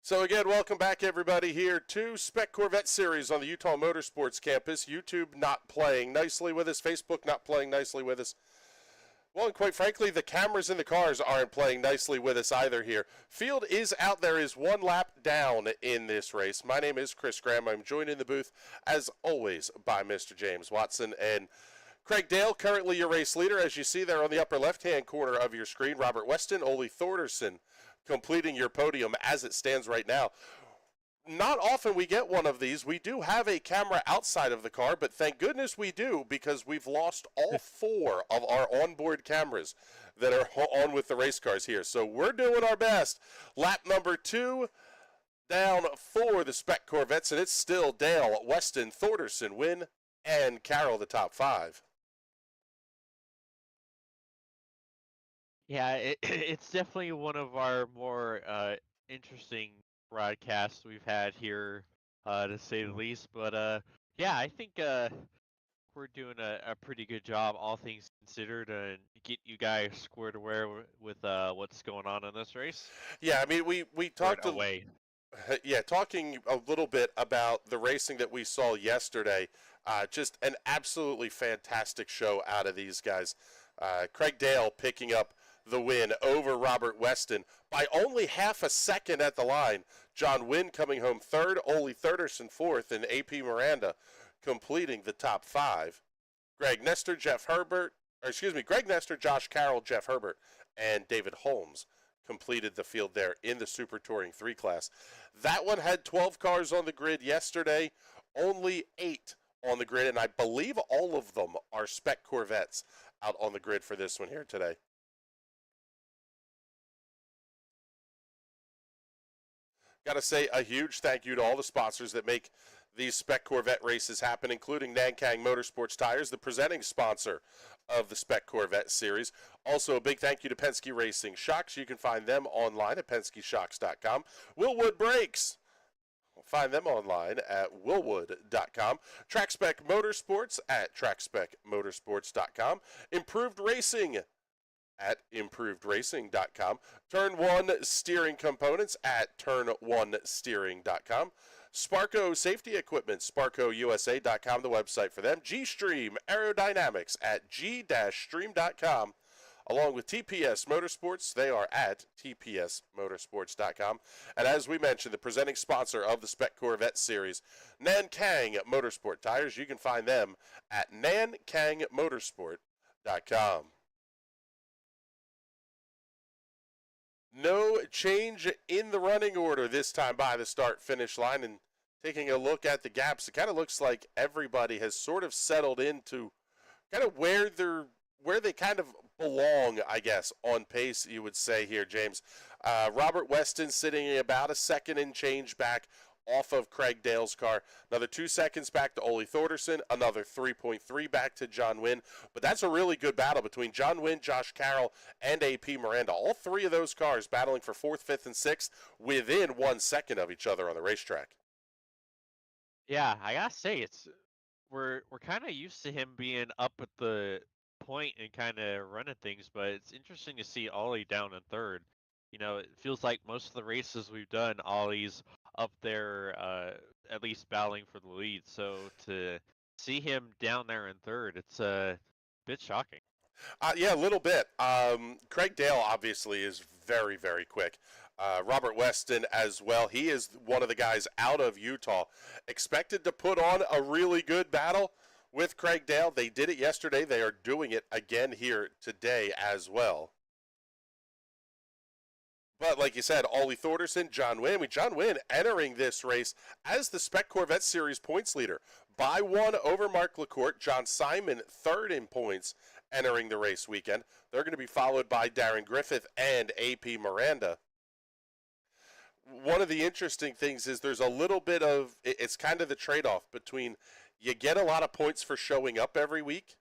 So again, welcome back everybody here to Spec Corvette Series on the Utah Motorsports Campus. YouTube not playing nicely with us, Facebook not playing nicely with us. Well, and quite frankly, the cameras in the cars aren't playing nicely with us either here. Field is out there, is one lap down in this race. My name is Chris Graham. I'm joined in the booth, as always, by Mr. James Watson and Craig Dale, currently your race leader. As you see there on the upper left-hand corner of your screen, Robert Weston, Ole Thorderson, completing your podium as it stands right now. Not often we get one of these. We do have a camera outside of the car, but thank goodness we do, because we've lost all four of our onboard cameras that are on with the race cars here. So we're doing our best. Lap number 2 down for the Spec Corvettes, and it's still Dale, Weston, Thorderson, Wynn, and Carroll, the top 5. Yeah, it's definitely one of our more interesting broadcasts we've had here, to say the least. But yeah, I think we're doing a pretty good job, all things considered, and get you guys squared away with what's going on in this race. Yeah, I mean, we talked away. Yeah, talking a little bit about the racing that we saw yesterday. Just an absolutely fantastic show out of these guys. Craig Dale picking up the win over Robert Weston by only half a second at the line. John Wynn coming home third, Ole Thorderson fourth, and AP Miranda completing the top 5. Greg Nestor, Josh Carroll, Jeff Herbert, and David Holmes completed the field there in the Super Touring 3 class. That one had 12 cars on the grid yesterday, only 8 on the grid, and I believe all of them are Spec Corvettes out on the grid for this one here today. Got to say a huge thank you to all the sponsors that make these Spec Corvette races happen, including Nankang Motorsports Tires, the presenting sponsor of the Spec Corvette Series. Also, a big thank you to Penske Racing Shocks. You can find them online at PenskeShocks.com. Willwood Brakes. Find them online at willwood.com. TrackSpec Motorsports at TrackSpecMotorsports.com. Improved Racing at improvedracing.com. Turn 1 Steering Components at turn1steering.com. Sparco Safety Equipment, SparcoUSA.com, the website for them. G-Stream Aerodynamics at g-stream.com. Along with TPS Motorsports, they are at tpsmotorsports.com. And as we mentioned, the presenting sponsor of the Spec Corvette Series, Nankang Motorsport Tires. You can find them at nankangmotorsport.com. No change in the running order this time by the start-finish line. And taking a look at the gaps, it kind of looks like everybody has sort of settled into kind of where they kind of belong, I guess, on pace, you would say here, James. Robert Weston sitting about a second and change back off of Craig Dale's car. Another 2 seconds back to Ole Thorderson. Another 3.3 back to John Wynn. But that's a really good battle between John Wynn, Josh Carroll, and AP Miranda. All 3 of those cars battling for 4th, 5th, and 6th within 1 second of each other on the racetrack. Yeah, I gotta say, we're kind of used to him being up at the point and kind of running things, but it's interesting to see Ollie down in third. You know, it feels like most of the races we've done, Ollie's up there, at least battling for the lead. So to see him down there in third, it's a bit shocking. Yeah, a little bit. Craig Dale obviously is very, very quick. Robert Weston as well. He is one of the guys out of Utah. Expected to put on a really good battle with Craig Dale. They did it yesterday. They are doing it again here today as well. But like you said, Ole Thorderson, John Wynn. John Wynn entering this race as the Spec Corvette Series points leader by 1 over Mark LaCourte. John Simon third in points entering the race weekend. They're going to be followed by Darren Griffith and AP Miranda. One of the interesting things is there's a little bit of, it's kind of the trade-off between you get a lot of points for showing up every week,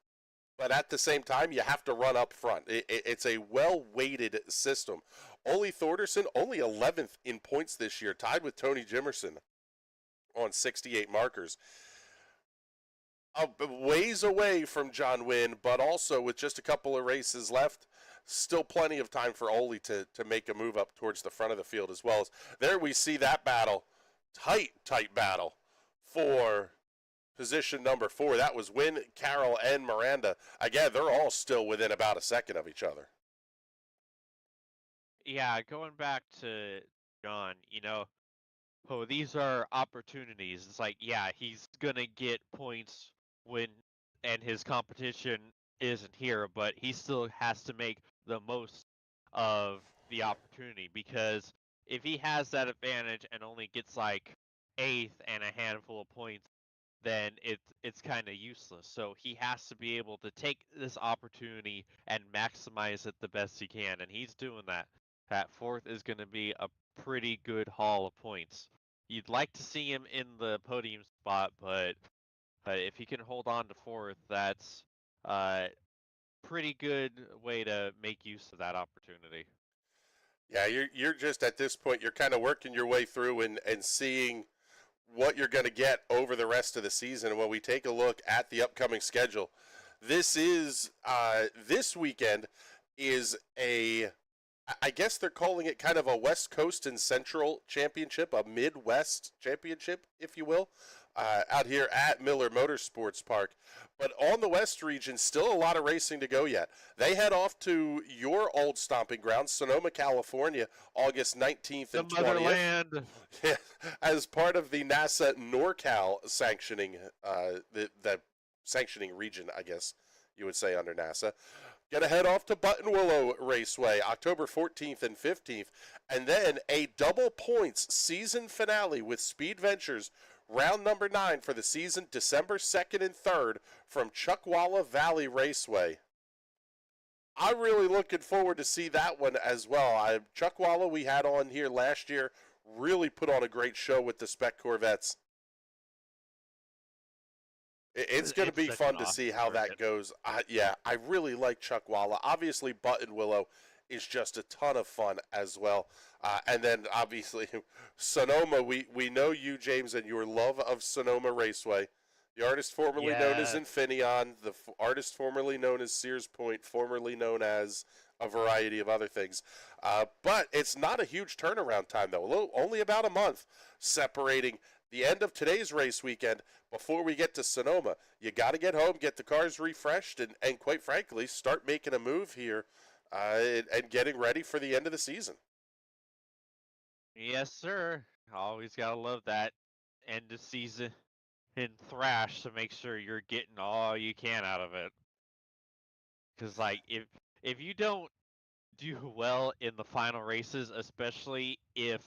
but at the same time, you have to run up front. It's a well-weighted system. Ole Thorderson, only 11th in points this year, tied with Tony Jimerson on 68 markers. ways away from John Wynn, but also with just a couple of races left, still plenty of time for Ole to make a move up towards the front of the field as well. As there we see that battle, tight battle for position number 4. That was Wynn, Carroll, and Miranda. Again, they're all still within about a second of each other. Yeah, going back to John, oh, these are opportunities. It's like, yeah, he's gonna get points when and his competition isn't here, but he still has to make the most of the opportunity because if he has that advantage and only gets like eighth and a handful of points, then it's kind of useless. So he has to be able to take this opportunity and maximize it the best he can, and he's doing that. That fourth is going to be a pretty good haul of points. You'd like to see him in the podium spot, but if he can hold on to fourth, that's a pretty good way to make use of that opportunity. Yeah, you're just at this point, you're kind of working your way through and seeing what you're going to get over the rest of the season. And when we take a look at the upcoming schedule, this weekend is I guess they're calling it kind of a West Coast and Central championship, a Midwest championship, if you will, out here at Miller Motorsports Park. But on the West region, still a lot of racing to go yet. They head off to your old stomping ground, Sonoma, California, August 19th and 20th. The motherland. As part of the NASA NorCal sanctioning, the sanctioning region, I guess you would say, under NASA. Gonna head off to Buttonwillow Raceway, October 14th and 15th, and then a double points season finale with Speed Ventures, round number 9 for the season, December 2nd and 3rd from Chuckwalla Valley Raceway. I'm really looking forward to see that one as well. Chuckwalla we had on here last year, really put on a great show with the Spec Corvettes. It's going to be fun to see how that goes. Yeah, I really like Chuckwalla. Obviously, Buttonwillow is just a ton of fun as well. And then, obviously, Sonoma, we know you, James, and your love of Sonoma Raceway. The artist formerly known as Infineon, the artist formerly known as Sears Point, formerly known as a variety of other things. But it's not a huge turnaround time, though. Only about a month separating the end of today's race weekend before we get to Sonoma. You got to get home, get the cars refreshed, and quite frankly, start making a move here and getting ready for the end of the season. Yes, sir. Always got to love that end of season in thrash to make sure you're getting all you can out of it. Because, like, if you don't do well in the final races, especially if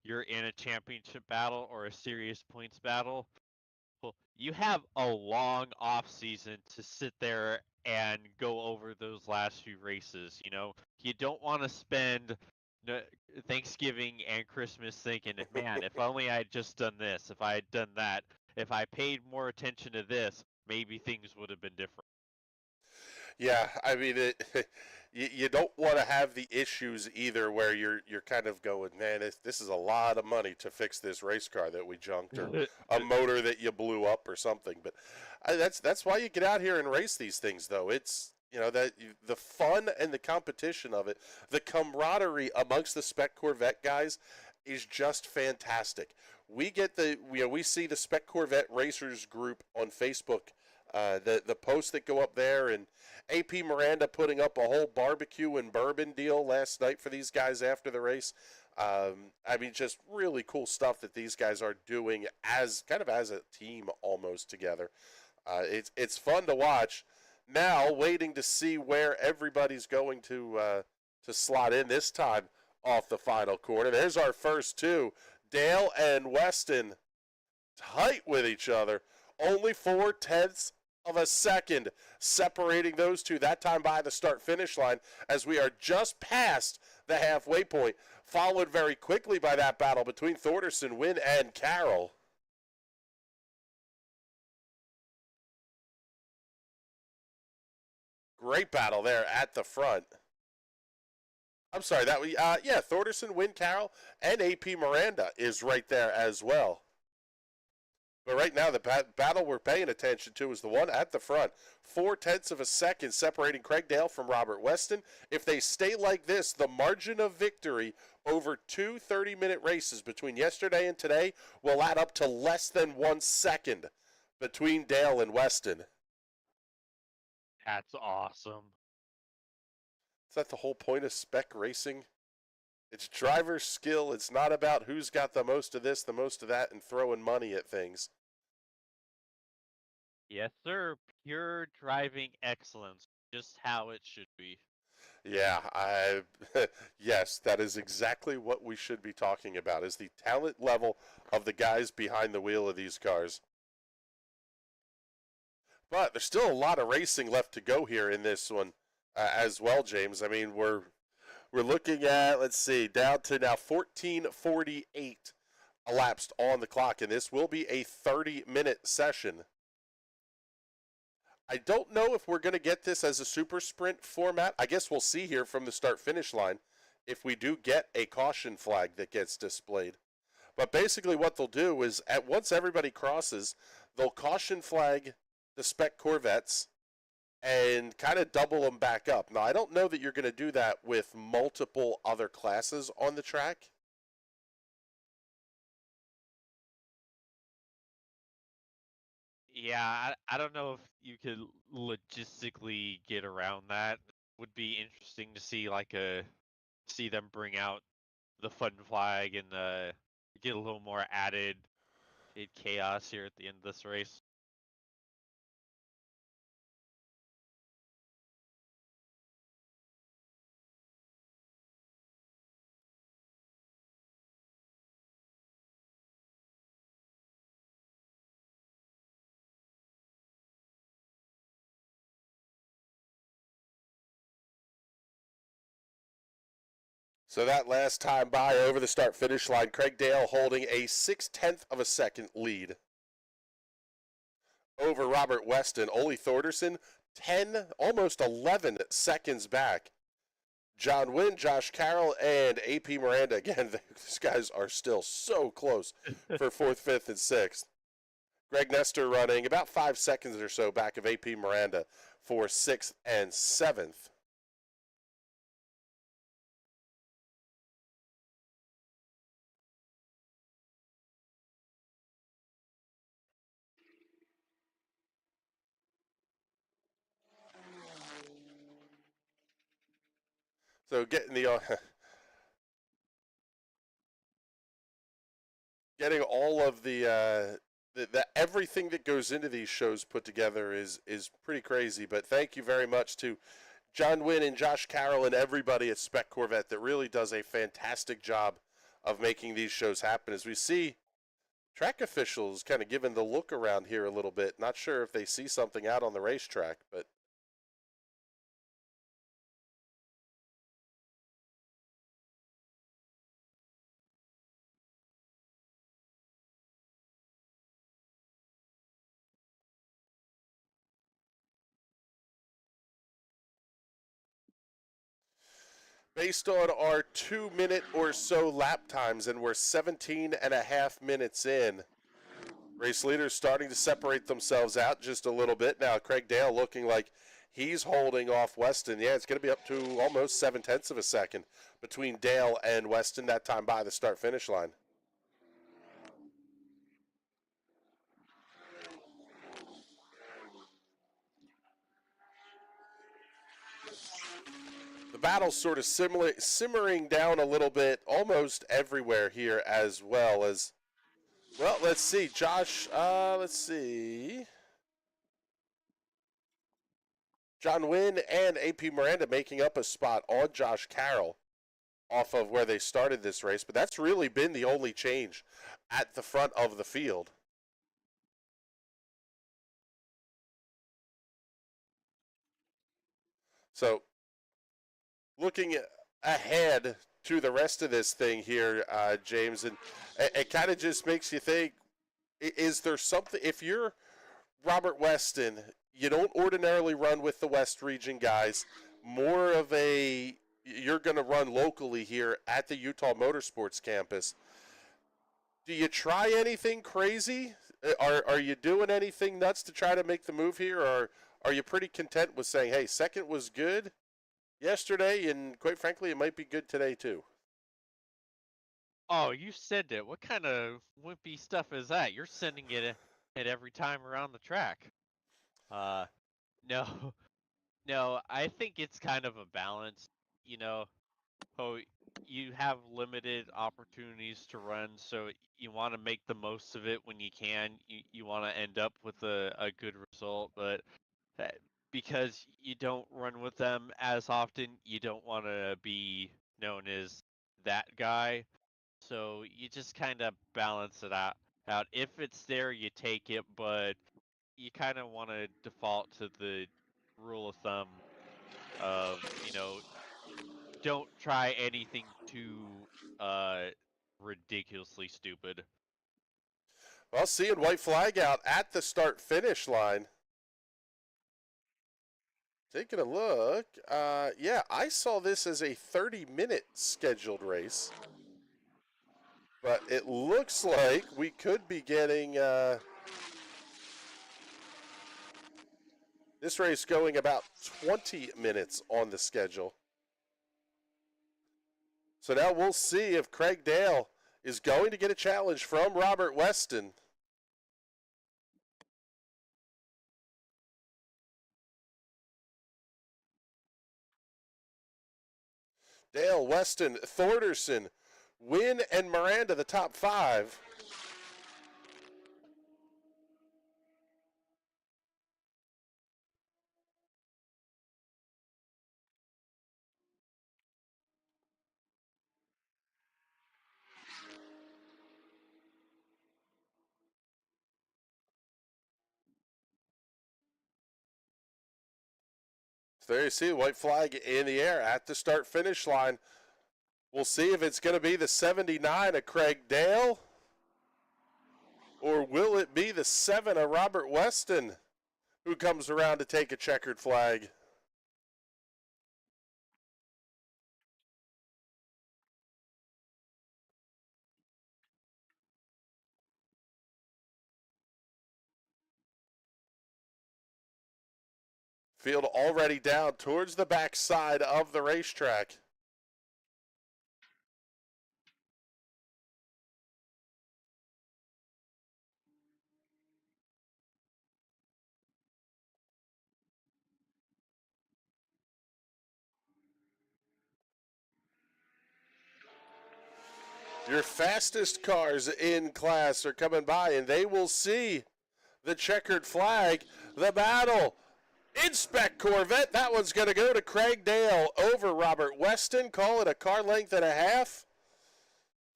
you're in a championship battle or a serious points battle, well, you have a long off season to sit there and go over those last few races. You don't want to spend Thanksgiving and Christmas thinking, man, if only I had just done this, if I had done that, if I paid more attention to this, maybe things would have been different. Yeah, I mean, you don't want to have the issues either where you're kind of going, man, this is a lot of money to fix this race car that we junked or a motor that you blew up or something. But that's why you get out here and race these things, though. It's that the fun and the competition of it, the camaraderie amongst the Spec Corvette guys is just fantastic. We get we see the Spec Corvette Racers group on Facebook. The posts that go up there, and AP Miranda putting up a whole barbecue and bourbon deal last night for these guys after the race. I mean, just really cool stuff that these guys are doing as a team almost together. It's fun to watch. Now, waiting to see where everybody's going to slot in this time off the final corner. There's our first two, Dale and Weston, tight with each other. Only 0.4 of a second separating those two, that time by the start-finish line, as we are just past the halfway point, followed very quickly by that battle between Thorderson, Wynn, and Carroll. Great battle there at the front. I'm sorry, Thorderson, Wynn, Carroll, and AP Miranda is right there as well. But right now, the battle we're paying attention to is the one at the front. 0.4 of a second separating Craig Dale from Robert Weston. If they stay like this, the margin of victory over two 30-minute races between yesterday and today will add up to less than 1 second between Dale and Weston. That's awesome. Is that the whole point of spec racing? It's driver skill. It's not about who's got the most of this, the most of that, and throwing money at things. Yes, sir. Pure driving excellence. Just how it should be. Yeah, yes, that is exactly what we should be talking about, is the talent level of the guys behind the wheel of these cars. But there's still a lot of racing left to go here in this one as well, James. I mean, we're looking at, let's see, down to now 14:48 elapsed on the clock, and this will be a 30-minute session. I don't know if we're going to get this as a super sprint format. I guess we'll see here from the start-finish line if we do get a caution flag that gets displayed. But basically what they'll do is once everybody crosses, they'll caution flag the Spec Corvettes and kind of double them back up. Now, I don't know that you're going to do that with multiple other classes on the track. Yeah, I don't know if you could logistically get around that. Would be interesting to see see them bring out the fun flag and get a little more added chaos here at the end of this race. So that last time by over the start-finish line, Craig Dale holding a 0.6 of a second lead over Robert Weston. Ole Thorderson, 10, almost 11 seconds back. John Wynn, Josh Carroll, and AP Miranda. Again, these guys are still so close for 4th, 5th, and 6th. Greg Nestor running about 5 seconds or so back of AP Miranda for 6th and 7th. So getting getting all of the everything that goes into these shows put together is pretty crazy. But thank you very much to John Wynn and Josh Carroll and everybody at Spec Corvette that really does a fantastic job of making these shows happen. As we see track officials kind of giving the look around here a little bit. Not sure if they see something out on the racetrack, but based on our 2-minute or so lap times, and we're 17.5 minutes in. Race leaders starting to separate themselves out just a little bit. Now, Craig Dale looking like he's holding off Weston. Yeah, it's going to be up to almost 0.7 of a second between Dale and Weston that time by the start-finish line. The battle's sort of simmering down a little bit almost everywhere here as well as, well, let's see, Josh, let's see. John Wynn and AP Miranda making up a spot on Josh Carroll off of where they started this race, but that's really been the only change at the front of the field. So looking ahead to the rest of this thing here, James, and it kind of just makes you think, is there something, if you're Robert Weston, you don't ordinarily run with the West Region guys, more of you're going to run locally here at the Utah Motorsports Campus. Do you try anything crazy Are you doing anything nuts to try to make the move here, or are you pretty content with saying, hey, second was good yesterday, and quite frankly, it might be good today too? Oh, you send it. What kind of wimpy stuff is that? You're sending it every time around the track. Uh, no, no. I think it's kind of a balance. You know, oh, you have limited opportunities to run, so you want to make the most of it when you can. You want to end up with a good result, but that, because you don't run with them as often, you don't want to be known as that guy. So you just kind of balance it out. If it's there, you take it, but you kind of want to default to the rule of thumb of, don't try anything too uh ridiculously stupid. Well, seeing white flag out at the start finish line. Taking a look, yeah, I saw this as a 30-minute scheduled race, but it looks like we could be getting this race going about 20 minutes on the schedule. So now we'll see if Craig Dale is going to get a challenge from Robert Weston. Dale, Weston, Thorderson, Wynn, and Miranda, the top five. So there you see white flag in the air at the start finish line. We'll see if it's going to be the 79 of Craig Dale, or will it be the 7 of Robert Weston who comes around to take a checkered flag? Field already down towards the backside of the racetrack. Your fastest cars in class are coming by, and they will see the checkered flag. The battle in Spec Corvette. That one's going to go to Craig Dale over Robert Weston. Call it a car length and a half.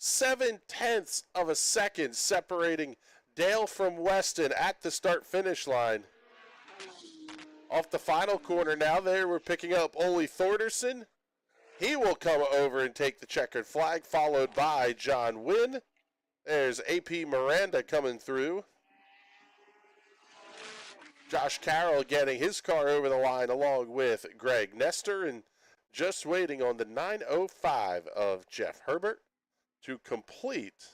0.7 of a second separating Dale from Weston at the start-finish line. Off the final corner now, there we're picking up Ole Thorderson. He will come over and take the checkered flag, followed by John Wynn. There's AP Miranda coming through. Josh Carroll getting his car over the line along with Greg Nestor, and just waiting on the 905 of Jeff Herbert to complete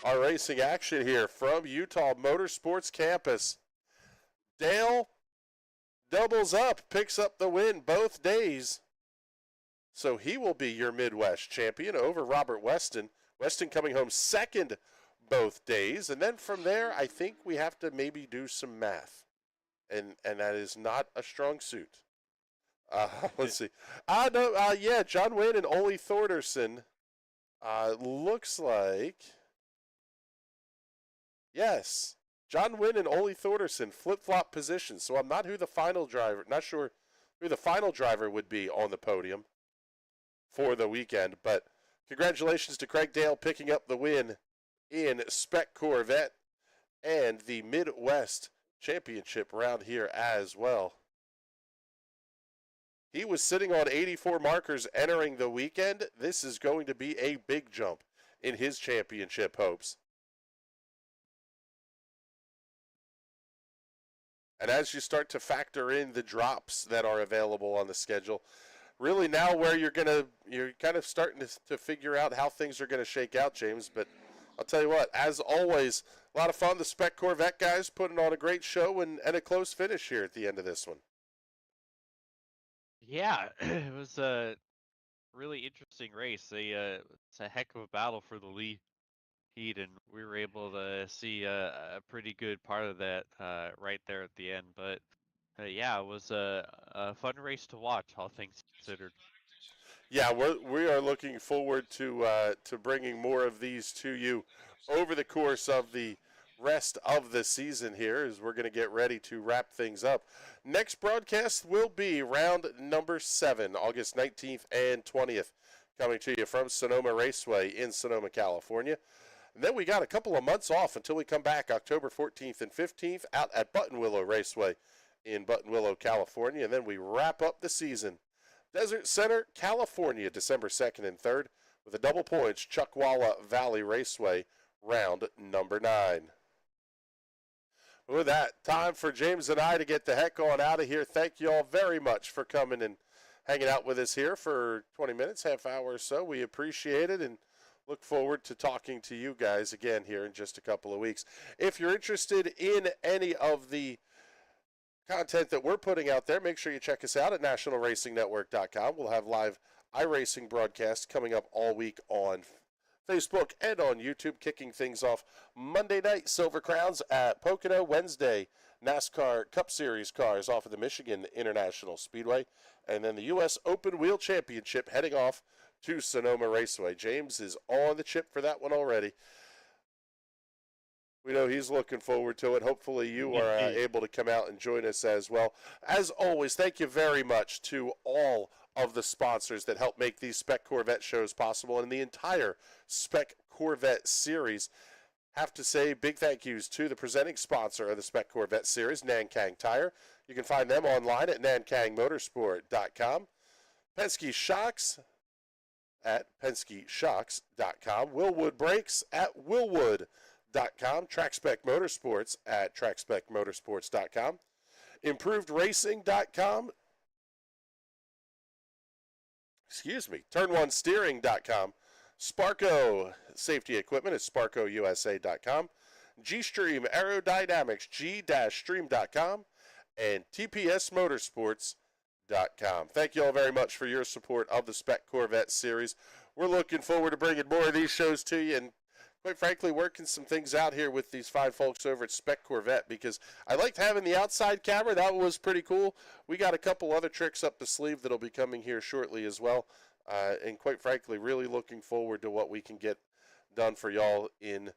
our racing action here from Utah Motorsports Campus. Dale doubles up, picks up the win both days. So he will be your Midwest champion over Robert Weston. Weston coming home second both days. And then from there, I think we have to maybe do some math. And that is not a strong suit. Let's see. Yeah, John Wynn and Ole Thorderson. Looks like, yes, John Wynn and Ole Thorderson flip-flop positions. So I'm not sure who the final driver would be on the podium for the weekend. But congratulations to Craig Dale picking up the win in Spec Corvette and the Midwest Championship round here as well. He was sitting on 84 markers entering the weekend. This is going to be a big jump in his championship hopes. And as you start to factor in the drops that are available on the schedule, really now where you're kind of starting to figure out how things are going to shake out, James. But I'll tell you what, as always, a lot of fun. The Spec Corvette guys putting on a great show and a close finish here at the end of this one. Yeah, it was a really interesting race. It's a heck of a battle for the lead, and we were able to see a pretty good part of that right there at the end. But yeah, it was a fun race to watch, all things considered. Yeah, we are looking forward to bringing more of these to you over the course of the rest of the season here as we're going to get ready to wrap things up. Next broadcast will be round number 7, August 19th and 20th, coming to you from Sonoma Raceway in Sonoma, California. And then we got a couple of months off until we come back October 14th and 15th out at Buttonwillow Raceway in Buttonwillow, California. And then we wrap up the season Desert Center, California, December 2nd and 3rd, with a double points Chuckwalla Valley Raceway, round number 9. With that, time for James and I to get the heck on out of here. Thank you all very much for coming and hanging out with us here for 20 minutes, half hour or so. We appreciate it and look forward to talking to you guys again here in just a couple of weeks. If you're interested in any of the content that we're putting out there, make sure you check us out at nationalracingnetwork.com. We'll have live iRacing broadcasts coming up all week on Facebook and on YouTube, kicking things off Monday night, Silver Crowns at Pocono. Wednesday, NASCAR Cup Series cars off of the Michigan International Speedway. And then the U.S. Open Wheel Championship heading off to Sonoma Raceway. James is on the chip for that one already. We know he's looking forward to it. Hopefully you are able to come out and join us as well. As always, thank you very much to all of the sponsors that help make these Spec Corvette shows possible and the entire Spec Corvette Series. Have to say big thank yous to the presenting sponsor of the Spec Corvette Series, Nankang Tire. You can find them online at nankangmotorsport.com. Penske Shocks at penskeshocks.com. Willwood Brakes at willwood.com. TrackSpec Motorsports at trackspecmotorsports.com. ImprovedRacing.com. Turn1Steering.com. Sparco Safety Equipment at SparcoUSA.com. G-Stream Aerodynamics, G-Stream.com. And TPS Motorsports.com. Thank you all very much for your support of the Spec Corvette Series. We're looking forward to bringing more of these shows to you and quite frankly, working some things out here with these fine folks over at Spec Corvette because I liked having the outside camera. That was pretty cool. We got a couple other tricks up the sleeve that'll be coming here shortly as well. And quite frankly, really looking forward to what we can get done for y'all in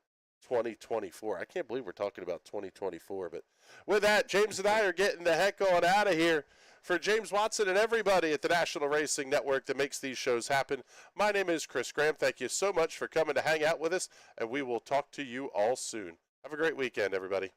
2024. I can't believe we're talking about 2024. But with that, James and I are getting the heck on out of here. For James Watson and everybody at the National Racing Network that makes these shows happen, my name is Chris Graham. Thank you so much for coming to hang out with us, and we will talk to you all soon. Have a great weekend, everybody.